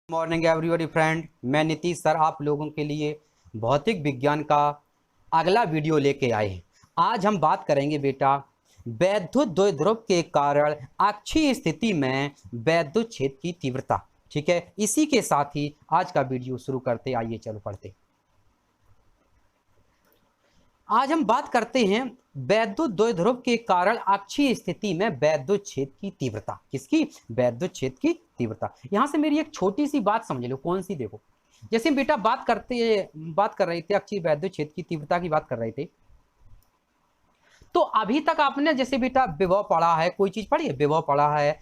Morning everybody friend, मैं Nitish sir आप लोगों के लिए भौतिक विज्ञान का अगला वीडियो लेके आए हैं। आज हम बात करेंगे बेटा वैद्युत द्विध्रुव के कारण अक्षीय स्थिति में वैद्युत क्षेत्र की तीव्रता। ठीक है, इसी के साथ ही आज का वीडियो शुरू करते। आइए चलो पढ़ते। आज हम बात करते हैं वैद्युत द्विध्रुव के कारण अक्षीय स्थिति में वैद्युत क्षेत्र की तीव्रता। किसकी? वैद्युत क्षेत्र की तीव्रता। यहां से मेरी एक छोटी सी बात समझ लो। कौन सी? देखो, जैसे बेटा बात कर रहे थे अक्षीय वैद्युत क्षेत्र की तीव्रता की बात कर रहे थे, तो अभी तक आपने जैसे बेटा विभव पढ़ा है, कोई चीज पढ़ी है, विभव पढ़ा है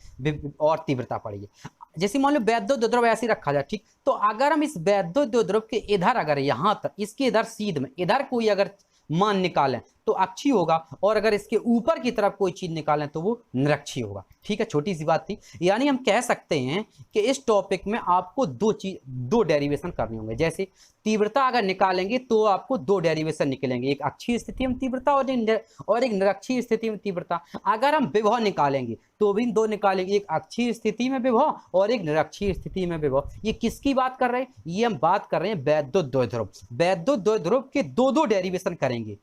और तीव्रता पढ़ी है। जैसे मान लो वैद्युत द्विध्रुव ऐसे रखा जाए, ठीक, तो अगर हम इस वैद्युत द्विध्रुव के इधर, अगर यहां तक इसके इधर सीध में इधर कोई अगर मान निकालें तो अक्षीय होगा, और अगर इसके ऊपर की तरफ कोई चीज निकालें तो वो निरक्षीय होगा। ठीक है, छोटी सी बात थी। यानी हम कह सकते हैं कि इस टॉपिक में आपको दो डेरिवेशन करने होंगे। जैसे तीव्रता अगर निकालेंगे तो आपको दो डेरिवेशन निकलेंगे, एक अक्षीय स्थिति में तीव्रता और एक निरक्षीय स्थिति में तीव्रता। अगर हम विभव निकालेंगे तो भी दो निकालेंगे, एक अक्षीय स्थिति में विभव और एक निरक्षीय स्थिति में विभव। ये किसकी बात कर रहे हैं? ये हम बात कर रहे हैं वैद्युत द्विध्रुव। वैद्युत द्विध्रुव के दो डेरिवेशन करेंगे,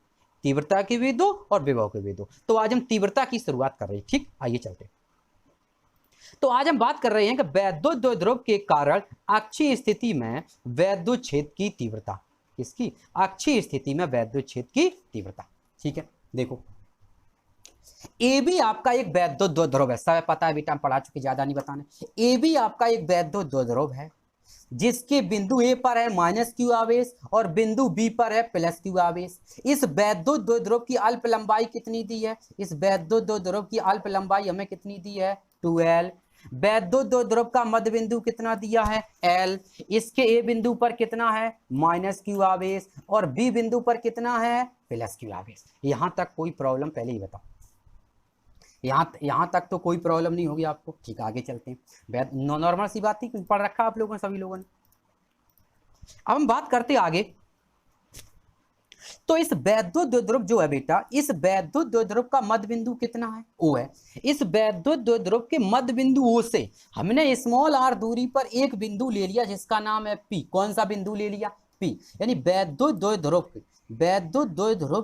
तीव्रता के भी दो और विभव के भी दो। तो आज हम तीव्रता की शुरुआत कर रहे हैं। ठीक, आइए चलते। तो आज हम बात कर रहे हैं कि वैद्युत द्विध्रुव के कारण अक्षीय स्थिति में वैद्युत क्षेत्र की तीव्रता। किसकी? अक्षीय स्थिति में वैद्युत क्षेत्र की तीव्रता। ठीक है, देखो ए भी आपका एक वैद्युत द्विध्रुव है, सब पता है बेटा, हम पढ़ा चुके, ज्यादा नहीं बताने। ए भी आपका एक वैद्युत द्विध्रुव है जिसके बिंदु ए पर है माइनस क्यू आवेश और बिंदु बी पर है प्लस क्यू आवेश। इस वैद्युत द्विध्रुव की अल्प लंबाई कितनी दी है? इस वैद्युत द्विध्रुव की अल्प लंबाई हमें कितनी दी है? 2l। वैद्युत द्विध्रुव का मध्य बिंदु कितना दिया है? l। इसके ए बिंदु पर कितना है? माइनस क्यू आवेश और बी बिंदु पर कितना है? प्लस क्यू आवेश। यहां तक कोई प्रॉब्लम? पहले ही बताओ, यहां तक तो कोई प्रॉब्लम नहीं होगी आपको। ठीक, आगे चलते हैं। नॉर्मल सी बात थी, पढ़ रखा आप लोगों ने, सभी लोगों ने। अब हम बात करते आगे। तो इस वैद्युत द्विध्रुव जो है बेटा, इस वैद्युत द्विध्रुव का मध्य बिंदु कितना है? ओ है। इस वैद्युत द्विध्रुव के मध्य बिंदु ओ से हमने स्मॉल आर दूरी पर एक बिंदु ले लिया जिसका नाम है पी। कौन सा बिंदु ले लिया? पी। यानी वैद्युत द्विध्रुव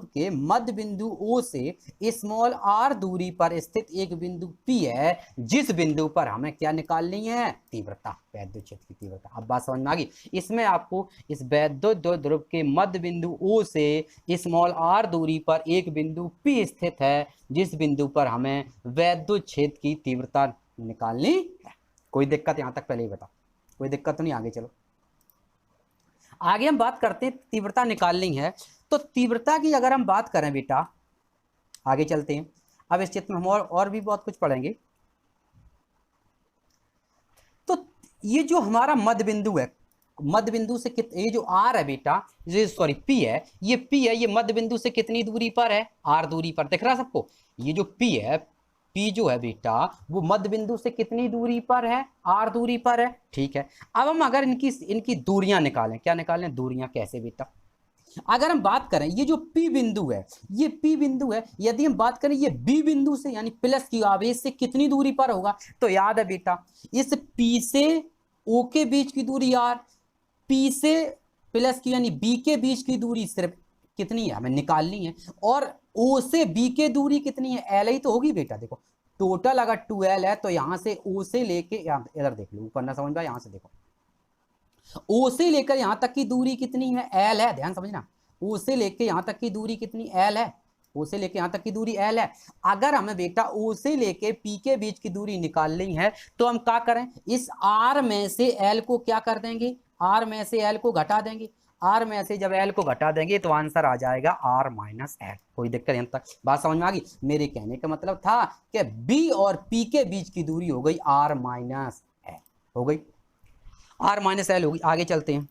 के मध्य बिंदु ओ से स्मॉल आर दूरी पर स्थित एक बिंदु पी है, जिस बिंदु पर हमें क्या निकालनी है? तीव्रता, वैद्युत क्षेत्र की तीव्रता। अब बात समझ में आ गई? इसमें आपको इस वैद्युत द्विध्रुव के मध्य बिंदु ओ से स्मॉल आर दूरी पर एक बिंदु पी स्थित है, जिस बिंदु पर हमें वैद्युत क्षेत्र की तीव्रता निकालनी है। कोई दिक्कत यहां तक? पहले ही बताओ, कोई दिक्कत तो नहीं? आगे चलो, आगे हम बात करते हैं। तीव्रता निकालनी है तो तीव्रता की अगर हम बात करें बेटा, आगे चलते हैं। अब इस चित्र में हम और भी बहुत कुछ पढ़ेंगे। तो ये जो हमारा मध्य बिंदु है, मध्य बिंदु से ये जो आर है बेटा, ये सॉरी पी है, ये पी है, ये मध्य बिंदु से कितनी दूरी पर है? आर दूरी पर। दिख रहा है सबको? ये जो पी है, पी जो है बेटा, वो मध्य बिंदु से कितनी दूरी पर है? आर दूरी पर है। ठीक है, अब हम अगर इनकी दूरियां निकालें, क्या निकालें? दूरियां कैसे बेटा? अगर हम बात करें ये जो P बिंदु है, ये P बिंदु है, यदि हम बात करें ये B बिंदु से यानी प्लस की आवेश से कितनी दूरी पर होगा? तो याद है बेटा, इस P से O के बीच की दूरी R, P से प्लस की यानी B के बीच की दूरी सिर्फ कितनी है? हमें निकालनी है। और O से B के दूरी कितनी है? L ही तो होगी बेटा। देखो टोटल अगर 2L है तो यहां से O से लेके इधर देख लो, ऊपर ना समझ में, यहां से देखो ओ से लेकर यहां तक की दूरी कितनी है? एल है। ध्यान समझना, ओ से लेकर यहां तक की दूरी कितनी? एल है। ओ से लेकर यहां तक की दूरी एल है। अगर हमें बेटा ओ से लेकर पी के बीच की दूरी निकालनी है तो हम क्या करें? इस आर में से एल को क्या कर देंगे? आर में से एल को घटा देंगे। आर में से जब एल को घटा देंगे तो आंसर आ जाएगा आर माइनस एल। कोई दिक्कत यहां तक? बात समझ में आ गई? मेरे कहने का मतलब था कि बी और पी के बीच की दूरी हो गई आर माइनस एल, हो गई आर माइनस एल होगी। आगे चलते हैं,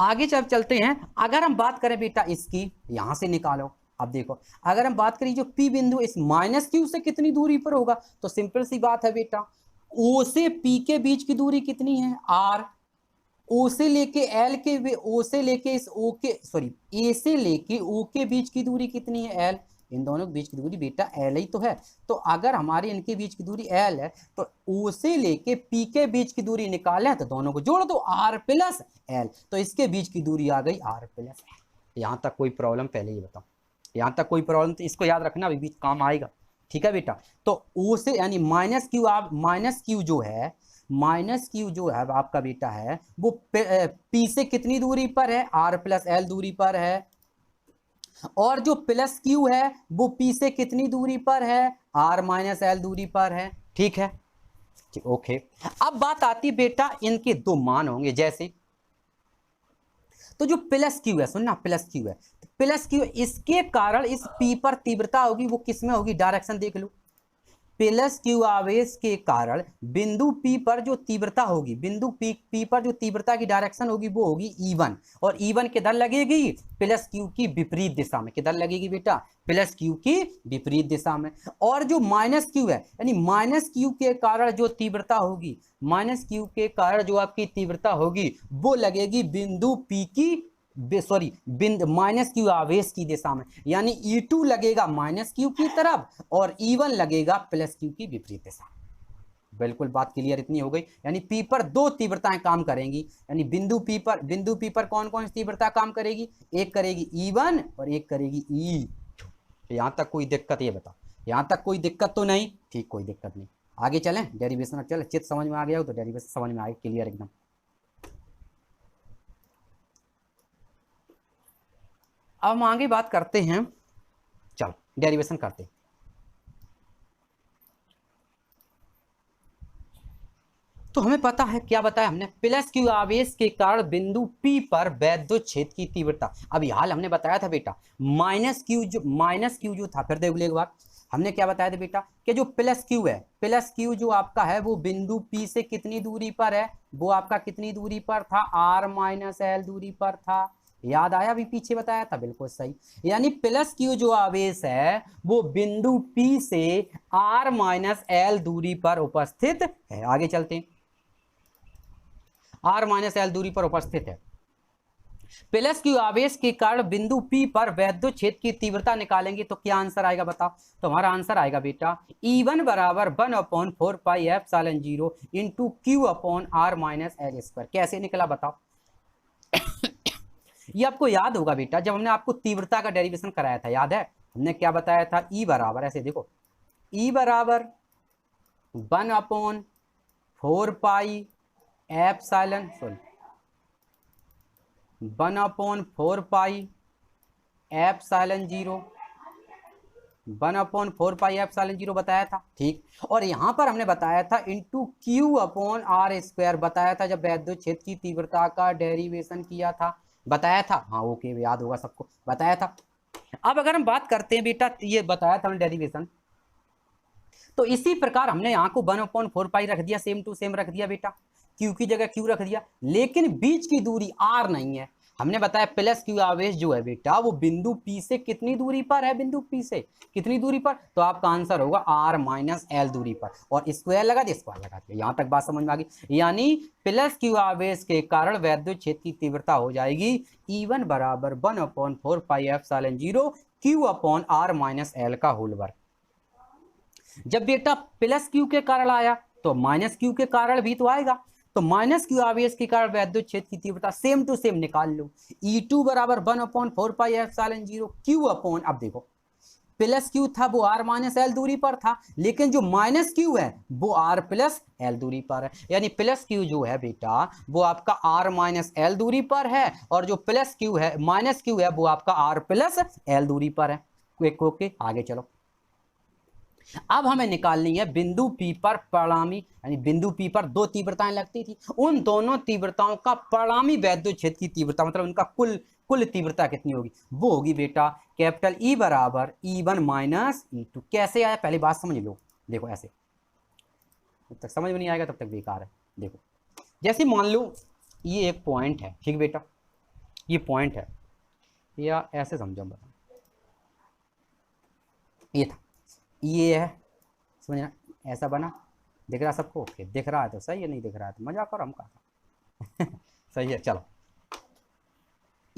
आगे जब चलते हैं। अगर हम बात करें बेटा इसकी, यहां से निकालो। अब देखो, अगर हम बात करें जो P बिंदु इस माइनस क्यू से कितनी दूरी पर होगा, तो सिंपल सी बात है बेटा, O से P के बीच की दूरी कितनी है? R। O से लेके L के, O से लेके इस O के, सॉरी A से लेके O के बीच की दूरी कितनी है? L। इन दोनों के बीच की दूरी बेटा एल ही तो है। तो अगर हमारे इनके बीच की दूरी एल है तो ओ से लेके पी के बीच की दूरी निकालें तो दोनों को जोड़ दो आर प्लस एल, तो इसके बीच की दूरी आ गई आर प्लस एल। यहाँ तक कोई प्रॉब्लम, पहले ही बताओ यहाँ तक कोई प्रॉब्लम, तो इसको याद रखना, अभी बीच काम आएगा। ठीक है बेटा, तो ओ से यानी माइनस क्यू, आप माइनस क्यू जो है, माइनस क्यू जो है आपका बेटा है वो पी से कितनी दूरी पर है, आर प्लस एल दूरी पर है, और जो प्लस क्यू है वो पी से कितनी दूरी पर है, आर माइनस एल दूरी पर है। ठीक है, ओके। अब बात आती बेटा इनके दो मान होंगे जैसे, तो जो प्लस क्यू है, सुनना प्लस क्यू है, प्लस क्यू इसके कारण इस पी पर तीव्रता होगी, वो किस में होगी, डायरेक्शन देख लो। प्लस क्यू आवेश के कारण बिंदु पी पर जो तीव्रता होगी, बिंदु पी पर जो तीव्रता की डायरेक्शन होगी वो होगी E1, और E1 किधर लगेगी, प्लस क्यू की विपरीत दिशा में। किधर लगेगी बेटा, प्लस क्यू की विपरीत दिशा में। और जो माइनस क्यू है, यानी माइनस क्यू के कारण जो तीव्रता होगी, माइनस क्यू के कारण जो आपकी तीव्रता होगी वो लगेगी बिंदु पी की, सॉरी बिंदु माइनस क्यू आवेश की दिशा में, यानी E2 लगेगा माइनस क्यू की तरफ और E1 लगेगा प्लस क्यू की विपरीत दिशा। बिल्कुल बात क्लियर इतनी हो गई। यानी पी पर दो तीव्रताएं काम करेंगी, यानी बिंदु पी पर कौन कौन सी तीव्रता काम करेगी, एक करेगी E1 और एक करेगी E2। यहां तक कोई दिक्कत, ये बताओ यहां तक कोई दिक्कत तो नहीं, ठीक कोई दिक्कत नहीं। आगे चलें, डेरिवेशन चले, चित्र समझ में आ गया हो तो डेरिवेशन समझ में आ गया क्लियर एकदम। अब हम आगे बात करते हैं, चलो डेरिवेशन करते हैं। तो हमें पता है, क्या बताया हमने, प्लस क्यू आवेश के कारण बिंदु P पर वैद्युत क्षेत्र की तीव्रता। अभी हाल हमने बताया था बेटा माइनस क्यू जो था, फिर देख लो एक बार, हमने क्या बताया था बेटा कि जो प्लस क्यू है, प्लस क्यू जो आपका है वो बिंदु P से कितनी दूरी पर है, वो आपका कितनी दूरी पर था, आर माइनस एल दूरी पर था। याद आया, अभी पीछे बताया था, बिल्कुल सही। यानी प्लस क्यू जो आवेश है वो बिंदु P से आर माइनस एल दूरी पर उपस्थित है। आगे चलते हैं, आर माइनस एल दूरी पर उपस्थित है। प्लस क्यू आवेश के कारण बिंदु P पर वैद्युत क्षेत्र की तीव्रता निकालेंगे तो क्या आंसर आएगा बताओ। तो हमारा आंसर आएगा बेटा E1 बराबर 1/4 pi epsilon 0 into q upon r minus l square. कैसे निकला बताओ। ये आपको याद होगा बेटा, जब हमने आपको तीव्रता का डेरिवेशन कराया था, याद है हमने क्या बताया था, E बराबर, ऐसे देखो, E बराबर 1/4 pi epsilon, sorry 1/4 pi epsilon 0, 1/4 pi epsilon 0 बताया था, ठीक। और यहां पर हमने बताया था into q upon r square बताया था, जब वैद्युत क्षेत्र की तीव्रता का डेरिवेशन किया था, बताया था, हाँ ओके याद होगा सबको, बताया था। अब अगर हम बात करते हैं बेटा, ये बताया था हमने डेरिवेशन, तो इसी प्रकार हमने यहाँ को 1/4 पाई रख दिया, सेम टू सेम रख दिया बेटा, क्यू की जगह क्यू रख दिया, लेकिन बीच की दूरी आर नहीं है। हमने बताया प्लस क्यू आवेश जो है बेटा वो बिंदु P से कितनी दूरी पर है, बिंदु P से कितनी दूरी पर, तो आपका आंसर होगा आर माइनस एल दूरी पर, और स्क्वायर लगा दिया, स्क्वायर लगा दिया। यहां तक बात समझ में आ गई। यानी प्लस क्यू आवेश के कारण वैद्युत क्षेत्र की तीव्रता हो जाएगी E1 बराबर 1/4 pi epsilon 0 q upon r minus l का होल वर्ग। जब बेटा प्लस क्यू के कारण आया तो माइनस क्यू के कारण भी तो आएगा, तो माइनस क्यू आवेश के कारण वैद्युत क्षेत्र की तीव्रता सेम टू सेम निकाल लो। E2 बराबर 1/4 पाई एप्सिलॉन 0 क्यू अपॉन, अब देखो प्लस क्यू था वो आर माइनस एल दूरी पर था, लेकिन जो माइनस क्यू है वो आर प्लस एल दूरी पर है। यानी प्लस क्यू जो है बेटा वो आपका आर माइनस एल दूरी पर है, और जो प्लस क्यू है माइनस क्यू है वो आपका आर प्लस एल दूरी पर है। ओके आगे चलो। अब हमें निकालनी है बिंदु P पर परिणामी, यानी बिंदु P पर दो तीव्रताएं लगती थी, उन दोनों तीव्रताओं का परिणामी वैद्युत क्षेत्र की तीव्रता, मतलब उनका कुल तीव्रता कितनी होगी, वो होगी बेटा कैपिटल E बराबर E1 माइनस E2। कैसे आया पहले बात समझ लो, देखो ऐसे, जब तक समझ में नहीं आएगा तब तक बेकार है। देखो जैसे मान लो ये एक पॉइंट है, ठीक बेटा, ये पॉइंट है, या ऐसे समझो, ये था, ये है, समझना, ऐसा बना, दिख रहा सबको, ओके दिख रहा है तो सही है, नहीं दिख रहा है तो मजाक करो, हम कहा था सही है। चलो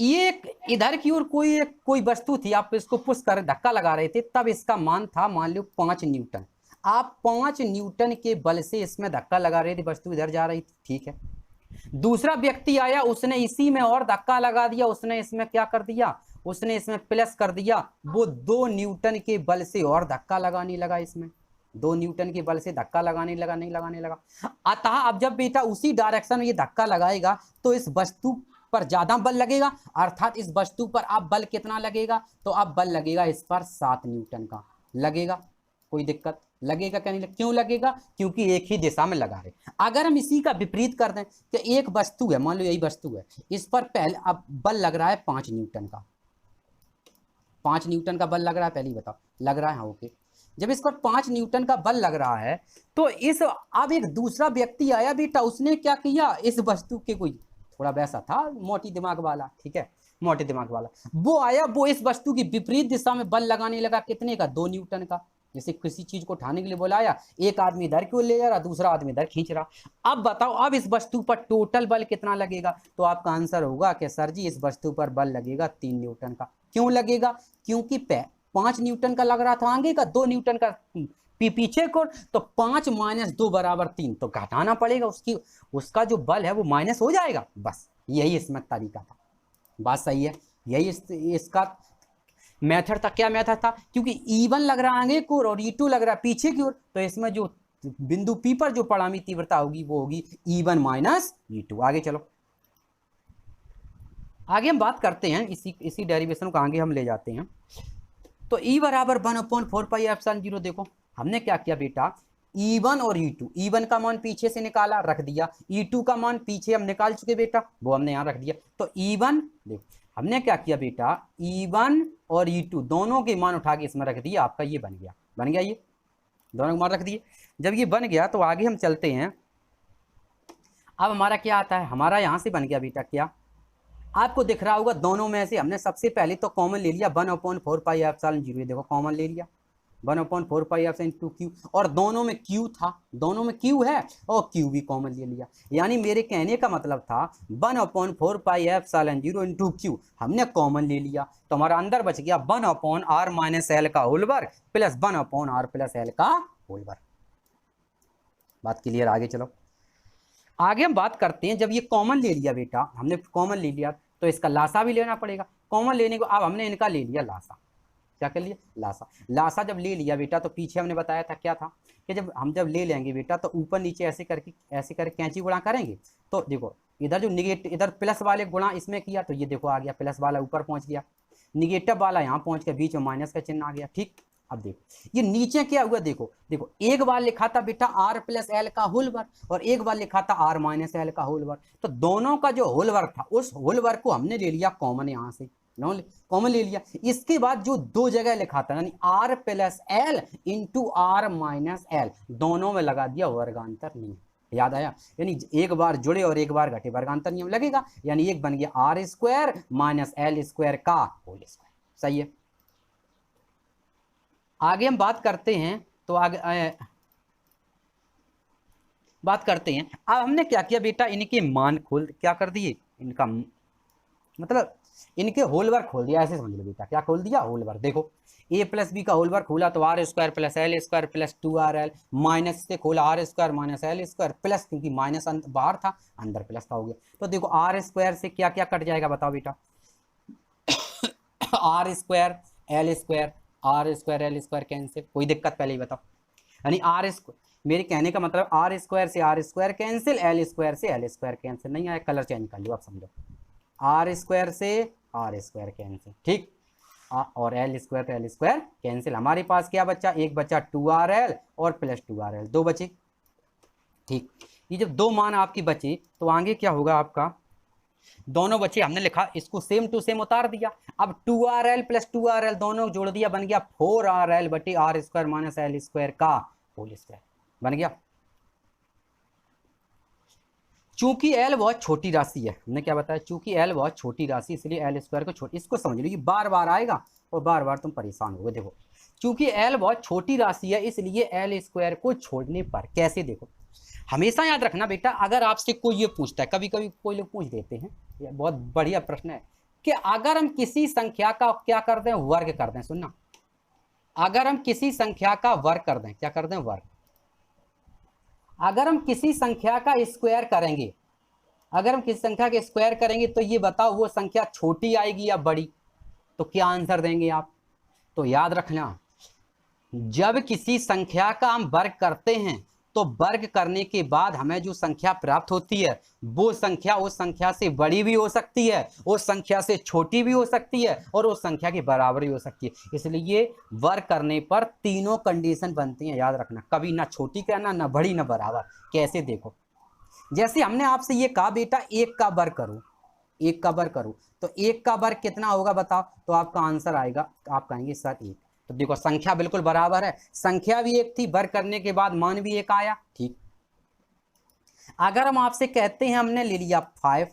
ये इधर की ओर कोई वस्तु थी, आप इसको पुश कर धक्का लगा रहे थे, तब इसका मान था मान लो 5 न्यूटन। आप 5 न्यूटन के बल से इसमें धक्का लगा रहे थे, वस्तु इधर जा रही थी, ठीक है। दूसरा व्यक्ति आया, उसने इसी में और धक्का लगा दिया, उसने इसमें क्या कर दिया, उसने इसमें प्लस कर दिया, वो 2 न्यूटन के बल से और धक्का लगाने लगा, इसमें 2 न्यूटन के बल से धक्का लगाने लगा, नहीं लगाने लगा। अतः अब जब बेटा उसी डायरेक्शन में ये धक्का लगाएगा तो इस वस्तु पर ज्यादा बल लगेगा, अर्थात इस वस्तु पर अब बल कितना लगेगा, तो अब बल लगेगा इस पर 7 न्यूटन का लगेगा। कोई दिक्कत लगेगा क्या, नहीं क्यों लगेगा, क्योंकि एक ही दिशा में लगा रहे। अगर हम इसी का विपरीत कर दें कि एक वस्तु है, मान लो यही वस्तु है, इस पर पहले अब बल लग रहा है 5 न्यूटन का, 5 न्यूटन का बल लग रहा है, पहले ही बताओ लग रहा है, हाँ ओके। जब इस पर 5 न्यूटन का बल लग रहा है तो इस अब एक दूसरा व्यक्ति आया बेटा, उसने क्या किया, इस वस्तु के कोई थोड़ा वैसा था मोटी दिमाग वाला, ठीक है, मोटे दिमाग वाला, वो आया, वो इस वस्तु की विपरीत दिशा में बल लगाने लगा, कितने का, 2 न्यूटन का। जैसे किसी चीज को उठाने के लिए बोलाया, एक आदमी इधर क्यों ले जा रहा, दूसरा आदमी इधर खींच रहा। अब बताओ अब इस वस्तु पर टोटल बल कितना लगेगा, तो आपका आंसर होगा कि सर जी इस वस्तु पर बल लगेगा 3 न्यूटन का। क्यों लगेगा, क्योंकि 5 न्यूटन का लग रहा था आगे का, 2 न्यूटन का पीछे को, तो 5 - 2 = 3, तो घटाना पड़ेगा, उसका जो बल है वो माइनस हो जाएगा, बस यही इसमें तरीका था। बात सही है, यही इसका मेथड था। क्या मेथड था, क्योंकि E1 लग रहा है आगे को और E2 लग रहा है पीछे की ओर, तो इसमें जो बिंदु P पर जो परिणामी तीव्रता होगी वो होगी E1 - E2। आगे चलो, आगे हम बात करते हैं, इसी डेरिवेशन को आगे हम ले जाते हैं। तो E = 1/4πε0। देखो हमने क्या किया बेटा, E1 और E2, E1 का मान पीछे से निकाला रख दिया, E2 का मान पीछे हम निकाल चुके बेटा, वो हमने यहाँ रख दिया। तो E1 देखो हमने क्या किया बेटा, E1 और E2 दोनों के मान उठा के इसमें रख दिया, आपका ये बन गया, ये दोनों के मान रख दिए। जब ये बन गया तो आगे हम चलते हैं। अब हमारा क्या आता है, हमारा यहाँ से बन गया बेटा, क्या आपको दिख रहा होगा, दोनों में से हमने सबसे पहले तो कॉमन ले लिया 1/4πε0। देखो कॉमन ले लिया 1/4πε/Q, और दोनों में Q था, दोनों में Q है और Q भी कॉमन ले लिया। यानी मेरे कहने का मतलब था 1/4πε0 हमने कॉमन ले लिया, तो हमारा अंदर बच गया 1/r - l का होल वर्ग प्लस 1/r+l का होल वर्ग। बात क्लियर, आगे चलो। आगे हम बात करते हैं, जब ये कॉमन ले लिया बेटा, हमने कॉमन ले लिया तो इसका लासा भी लेना पड़ेगा। कॉमन लेने को अब हमने इनका ले लिया लासा, क्या कर लिया, लासा जब ले लिया बेटा, तो पीछे हमने बताया था क्या था कि जब ले लेंगे बेटा तो ऊपर नीचे ऐसे करके कैंची गुणा करेंगे। तो देखो इधर जो निगेटिव, इधर प्लस वाले गुणा इसमें किया तो ये देखो आ गया, प्लस वाला ऊपर पहुंच गया, निगेटिव वाला यहाँ पहुंच के बीच में माइनस का चिन्ह आ गया, ठीक। अब देखो ये नीचे क्या हुआ, देखो एक बार लिखा था बेटा r+l का होल वर्ग और एक बार लिखा था r - l का होल वर्ग, तो दोनों का जो होल वर्ग था उस होल वर्ग को हमने ले लिया कॉमन, यहाँ से कॉमन ले लिया। इसके बाद जो दो जगह लिखा था यानी r+l × r - l, दोनों में लगा दिया वर्गांतर नियम, याद आया, यानी एक बार जुड़े और एक बार घटे, वर्गांतर नियम लगेगा, यानी एक बन गया r² - l² का होल स्क्वायर। सही है, आगे हम बात करते हैं, तो आगे बात करते हैं। अब हमने क्या किया बेटा, इनके मान क्या कर दिए, इनका मतलब इनके होल वर्ग खोल दिया, ऐसे समझ लो बेटा, क्या खोल दिया, होल वर्ग। देखो a+b का होल वर्ग खोला तो r² + l² + 2rl, माइनस से खोला r² - l² प्लस, क्योंकि माइनस बाहर था अंदर प्लस का हो गया, तो देखो r² से क्या क्या कट जाएगा बताओ बेटा, r² l² कैंसिल, कोई दिक्कत पहले ही बताओ, यानी मेरे कहने का मतलब r² से r² कैंसिल, l² से l² कैंसिल, नहीं आया कलर चेंज कर लो, आप समझो, r² से r² कैंसिल, ठीक, और l² कैंसिल, हमारे पास क्या बचा, एक बचा 2rl और प्लस 2rl, दो बचे, ठीक। ये जब दो मान आपकी बचे तो आगे क्या होगा, आपका दोनों बचे, हमने लिखा इसको सेम टू सेम उतार दिया, अब 2rl + 2rl दोनों जोड़ दिया, बन गया 4rl बटे r² - l² का होल स्क्वायर, बन गया। चूंकि l बहुत छोटी राशि है, हमने क्या बताया, चूंकि l बहुत छोटी राशि, इसलिए l² को इसको समझ लो, ये बार बार आएगा और बार बार तुम परेशान होगे। देखो चूंकि l बहुत छोटी राशि है, इसलिए l² को छोड़ने पर कैसे, देखो हमेशा याद रखना बेटा, अगर आपसे कोई ये पूछता है, कभी कभी कोई लोग पूछ देते हैं, ये बहुत बढ़िया प्रश्न है, कि अगर हम किसी संख्या का क्या कर दें, वर्ग कर दें, सुनना, अगर हम किसी संख्या का वर्ग कर दें, क्या कर दें, वर्ग, अगर हम किसी संख्या का स्क्वायर करेंगे, अगर हम किसी संख्या के स्क्वायर करेंगे तो ये बताओ वो संख्या छोटी आएगी या बड़ी, तो क्या आंसर देंगे आप। तो याद रखना, जब किसी संख्या का हम वर्ग करते हैं तो वर्ग करने के बाद हमें जो संख्या प्राप्त होती है वो संख्या उस संख्या से बड़ी भी हो सकती है, उस संख्या से छोटी भी हो सकती है और उस संख्या के बराबर भी हो सकती है। इसलिए वर्ग करने पर तीनों कंडीशन बनती हैं, याद रखना, कभी ना छोटी कहना, ना बड़ी, ना बराबर। कैसे, देखो, जैसे हमने आपसे ये कहा बेटा एक का वर्ग करो, एक का वर्ग करो, तो एक का वर्ग कितना होगा बताओ, तो आपका आंसर आएगा, आप कहेंगे सर एक। तो देखो संख्या बिल्कुल बराबर है, संख्या भी एक थी, वर्ग करने के बाद मान भी एक आया, ठीक। अगर हम आपसे कहते हैं हमने ले लिया 5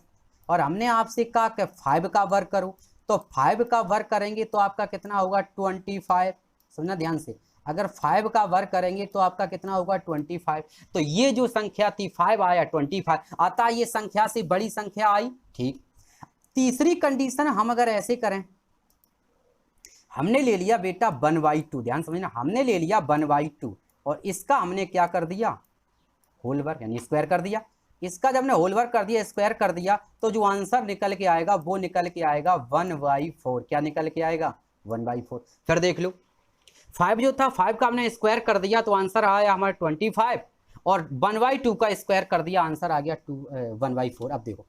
और हमने आपसे कहा कि 5 का वर्ग करो, तो 5 का वर्ग करेंगे तो आपका कितना होगा 25। सुनना ध्यान से, अगर 5 का वर्ग करेंगे तो आपका कितना होगा 25। तो ये जो संख्या थी 5 आया 25, अतः ये संख्या से बड़ी संख्या आई, ठीक। तीसरी कंडीशन हम अगर ऐसे करें, हमने ले लिया बेटा 1/2, ध्यान समझना, हमने ले लिया 1/2 और इसका हमने क्या कर दिया, होल वर्ग यानी स्क्वायर कर दिया। इसका जब हमने होल वर्ग कर दिया, स्क्वायर कर दिया, तो जो आंसर निकल के आएगा वो निकल के आएगा 1/4। क्या निकल के आएगा, 1/4। फिर देख लो, 5 जो था 5 का हमने स्क्वायर कर दिया तो आंसर आया हमारा 25 और 1/2 का स्क्वायर कर दिया, आंसर आ गया 1/4। अब देखो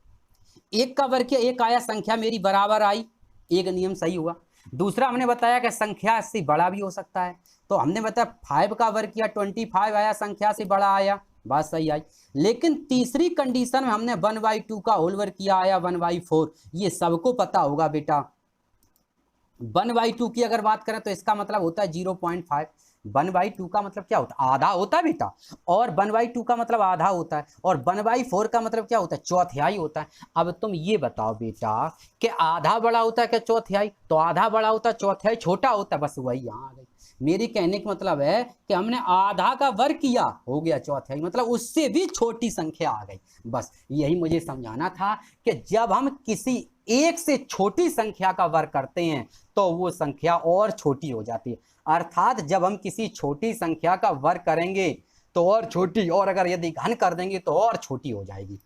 एक का वर्ग किया, एक आया, संख्या मेरी बराबर आई, एक नियम सही हुआ। दूसरा हमने बताया कि संख्या से बड़ा भी हो सकता है, तो हमने बताया 5 का वर्ग किया 25 आया, संख्या से बड़ा आया, बात सही आई। लेकिन तीसरी कंडीशन में हमने 1/2 का होल वर्ग किया, आया 1/4। ये सबको पता होगा बेटा, 1/2 की अगर बात करें तो इसका मतलब होता है 0.5। 1/2 का मतलब क्या होता है, आधा होता है बेटा, और 1/2 का मतलब आधा होता है, और 1/4 का मतलब क्या होता है, चौथाई होता है। अब तुम ये बताओ बेटा कि आधा बड़ा होता है क्या चौथाई, तो आधा बड़ा होता है, चौथाई छोटा होता है, बस वही यहाँ आ गई। मेरी कहने का मतलब है कि हमने आधा का वर्ग किया, हो गया चौथाई, मतलब उससे भी छोटी संख्या आ गई। बस यही मुझे समझाना था कि जब हम किसी एक से छोटी संख्या का वर्ग करते हैं तो वो संख्या और छोटी हो जाती है, अर्थात जब हम किसी छोटी संख्या का वर्ग करेंगे तो और छोटी, और अगर यदि घन कर देंगे तो और छोटी हो जाएगी।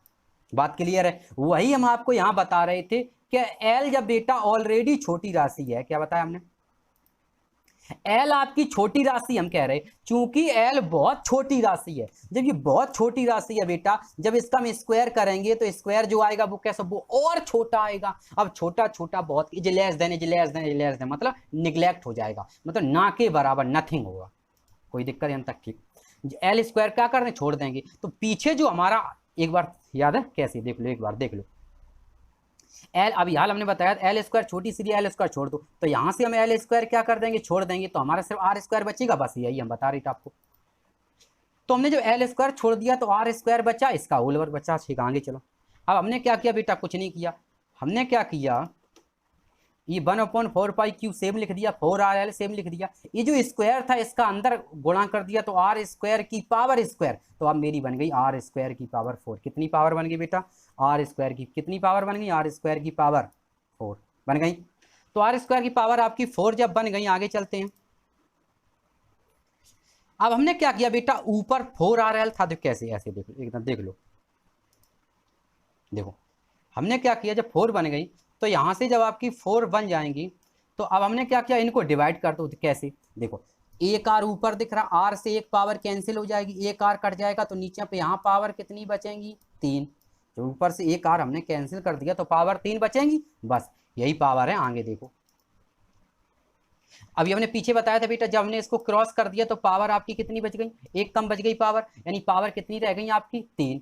बात क्लियर है। वही हम आपको यहां बता रहे थे कि एल जब बेटा ऑलरेडी छोटी राशि है, क्या बताया हमने, एल आपकी छोटी राशि, हम कह रहे चूंकि एल बहुत छोटी राशि है, जब ये बहुत छोटी राशि है बेटा, जब इसका हम स्क्वायर करेंगे तो स्क्वायर जो आएगा वो कैसा, वो और छोटा आएगा। अब छोटा छोटा बहुत, is less than, is less than, is less than, मतलब निग्लेक्ट हो जाएगा, मतलब ना के बराबर, नथिंग होगा, कोई दिक्कत यहाँ तक, ठीक। एल स्क्वायर क्या कर दें, छोड़ देंगे, तो पीछे जो हमारा, एक बार याद है कैसे, देख लो, एक बार देख लो, एल अभी हाल हमने बताया एल स्क्वायर छोटी सी, एल स्क्वायर छोड़ दो, तो यहां से हम एल स्क्वायर क्या कर देंगे, छोड़ देंगे, तो हमारा सिर्फ आर स्क्वायर बचेगा, बस यही हम बता रहे थे आपको। तो हमने जो एल स्क्वायर छोड़ दिया तो आर स्क्वायर बचा, इसका होल वर्ग बचा, ठीक। आगे चलो, अब हमने क्या किया बेटा, कुछ नहीं किया, हमने क्या किया, ये 1/4 क्यू सेम लिख दिया, 4RL सेम लिख दिया, ये जो स्क्वायर था इसका अंदर गुणा कर दिया, तो आर स्क्वायर की पावर स्क्वायर, तो अब मेरी बन गई आर स्क्वायर की पावर 4। कितनी पावर बन गई बेटा, आर स्क्वायर की कितनी पावर बन गई, आर स्क्वायर की पावर 4 बन गई। तो आर स्क्वायर की पावर आपकी 4 जब बन गई, आगे चलते हैं। अब हमने क्या किया बेटा, ऊपर 4RL था, तो कैसे, ऐसे देखो, एकदम देख लो, देखो हमने क्या किया, जब 4 बन गई तो यहां से जब आपकी 4 बन जाएंगी तो अब हमने क्या किया, इनको डिवाइड कर दो, तो कैसे, देखो एक आर ऊपर दिख रहा, आर से एक पावर कैंसिल हो जाएगी, एक आर कट जाएगा, तो नीचे पे यहाँ पावर कितनी बचेंगी, 3। जो ऊपर से एक आर हमने कैंसिल कर दिया तो पावर 3 बचेंगी, बस यही पावर है। आगे देखो, अभी हमने पीछे बताया था बेटा, जब हमने इसको क्रॉस कर दिया तो पावर आपकी कितनी बच गई, एक कम बच गई पावर, यानी पावर कितनी रह गई आपकी, 3।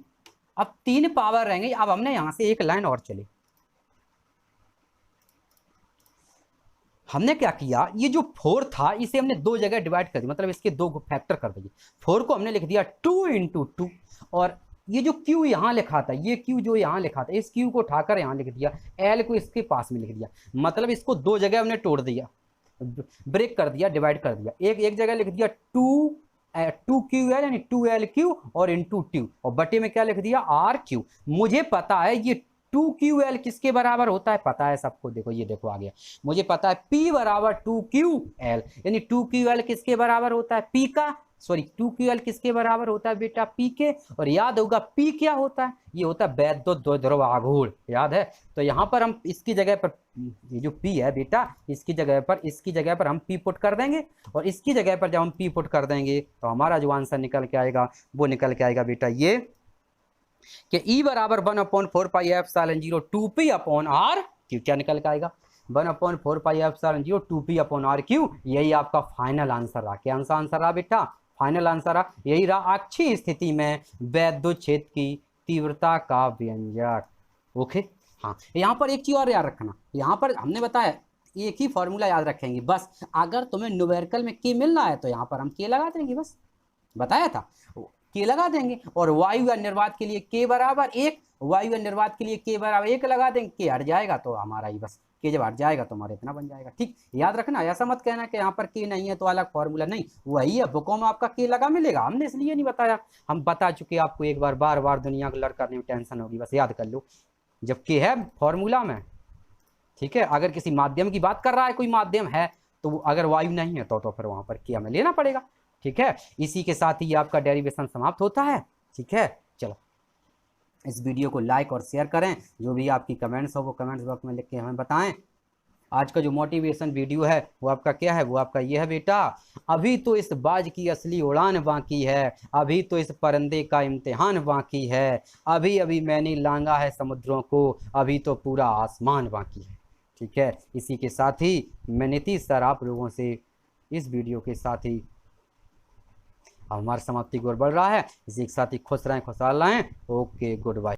अब 3 पावर रह गई। अब हमने यहां से एक लाइन और चली, हमने क्या किया, ये जो 4 था इसे हमने दो जगह डिवाइड कर दिया, मतलब इसके दो फैक्टर कर दिए। 4 को हमने लिख दिया 2 × 2, और ये जो Q यहाँ लिखा था, ये Q जो यहाँ लिखा था, इस Q को उठाकर यहाँ लिख दिया, L को इसके पास में लिख दिया, मतलब इसको दो जगह हमने तोड़ दिया, ब्रेक कर दिया, डिवाइड कर दिया। एक जगह लिख दिया 2QL यानी 2LQ और इंटू 2, और बटे में क्या लिख दिया, RQ। मुझे पता है ये 2QL किसके बराबर होता है, पता है सबको। देखो ये देखो आ गया, मुझे पता है P बराबर 2QL, यानी 2QL किसके बराबर होता है, P का, सॉरी 2QL किसके बराबर होता है बेटा, P के। और याद होगा P क्या होता है, ये होता है वैद्युत द्विध्रुव आघूर्ण, याद है। तो यहाँ पर हम इसकी जगह पर, ये जो P है बेटा, इसकी जगह पर हम P पुट कर देंगे, और इसकी जगह पर जब हम P पुट कर देंगे तो हमारा जो आंसर निकल के आएगा वो निकल के आएगा बेटा ये, कि E बराबर 1/4πε0 2p/r क्यू, क्या निकल के आएगा, 1/4πε0 2p/r क्यू। यही आपका फाइनल आंसर रहा। क्या आंसर रहा बेटा, फाइनल आंसर रहा, यही रहा अक्षीय स्थिति में वैद्युत क्षेत्र की तीव्रता का व्यंजक। ओके, हाँ यहाँ पर एक चीज और याद रखना, यहाँ पर हमने बताया एक ही फॉर्मूला याद रखेंगे बस, अगर तुम्हें न्यूमेरिकल में के मिल रहा है तो यहाँ पर हम के लगा देंगे, बस बताया था, के लगा देंगे। और वायु या निर्वात के लिए के बराबर 1, वायु या निर्वात के लिए के बराबर 1 लगा देंगे, के हट जाएगा तो हमारा ही बस, के जब हट जाएगा तो हमारा इतना बन जाएगा। ठीक, याद रखना, ऐसा मत कहना कि यहाँ पर के नहीं है तो अलग फॉर्मूला, नहीं वही है, बुकों में आपका के लगा मिलेगा, हमने इसलिए नहीं बताया, हम बता चुके आपको एक बार, बार बार दुनिया को लड़ करने में टेंशन होगी, बस याद कर लो जब के है फॉर्मूला में। ठीक है, अगर किसी माध्यम की बात कर रहा है, कोई माध्यम है तो अगर वायु नहीं है तो फिर वहां पर के हमें लेना पड़ेगा। ठीक है, इसी के साथ ही आपका डेरिवेशन समाप्त होता है। ठीक है, चलो इस वीडियो को लाइक और शेयर करें, जो भी आपकी कमेंट्स हो वो कमेंट्स बॉक्स में लिख के हमें बताएं। आज का जो मोटिवेशन वीडियो है वो आपका क्या है, वो आपका ये है बेटा, अभी तो इस बाज की असली उड़ान बाकी है, अभी तो इस परिंदे का इम्तिहान बाकी है, अभी अभी मैंने लांगा है समुद्रों को, अभी तो पूरा आसमान बाकी है। ठीक है, इसी के साथ ही मैं नीतीश सर आप लोगों से इस वीडियो के साथ ही हमारा समाप्ति की ओर बढ़ रहा है। इसी के साथ ही खुश रहें, खुशहाल रहें। Okay, good bye.